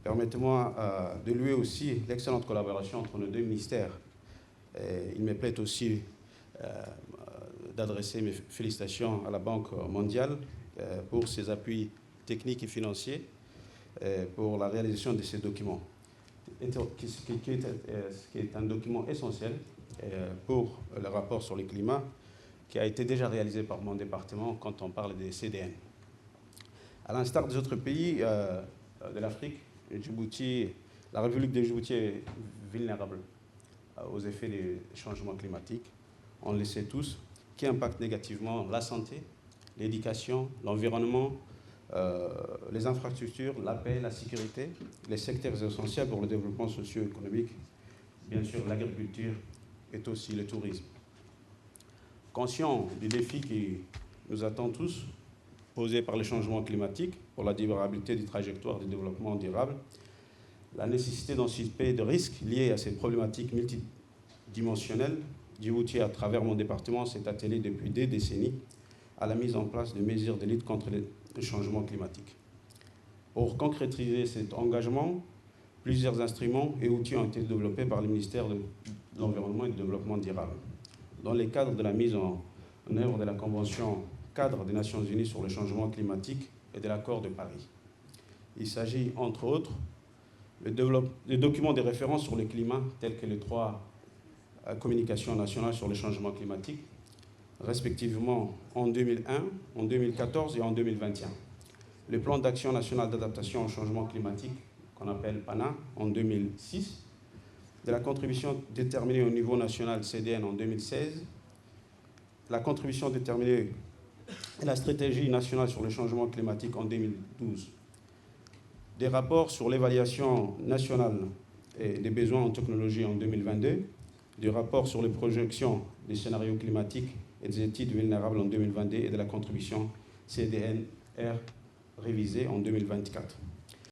Permettez-moi de louer aussi l'excellente collaboration entre nos deux ministères. Il me plaît aussi d'adresser mes félicitations à la Banque mondiale pour ses appuis techniques et financiers pour la réalisation de ces documents, qui est un document essentiel pour le rapport sur le climat qui a été déjà réalisé par mon département quand on parle des CDN. À l'instar des autres pays de l'Afrique, la République de Djibouti est vulnérable aux effets des changements climatiques, on le sait tous, qui impactent négativement la santé, l'éducation, l'environnement, les infrastructures, la paix, la sécurité, les secteurs essentiels pour le développement socio-économique, bien sûr l'agriculture et aussi le tourisme. Conscient des défis qui nous attendent tous, posés par les changements climatiques pour la durabilité des trajectoires de développement durable, la nécessité d'anticiper de risques liés à ces problématiques multidimensionnelles, Djibouti, à travers mon département, s'est attelé depuis des décennies à la mise en place de mesures de lutte contre le changement climatique. Pour concrétiser cet engagement, plusieurs instruments et outils ont été développés par le ministère de l'Environnement et du Développement durable. Dans le cadre de la mise en œuvre de la Convention cadre des Nations Unies sur le changement climatique et de l'accord de Paris. Il s'agit, entre autres, de documents de référence sur le climat, tels que les 3 communications nationales sur le changement climatique, respectivement en 2001, en 2014 et en 2021. Le plan d'action national d'adaptation au changement climatique, qu'on appelle PANA, en 2006, de la contribution déterminée au niveau national CDN en 2016, la contribution déterminée et la stratégie nationale sur le changement climatique en 2012, des rapports sur l'évaluation nationale et des besoins en technologie en 2022, des rapports sur les projections des scénarios climatiques et des études vulnérables en 2022 et de la contribution CDN-R révisée en 2024.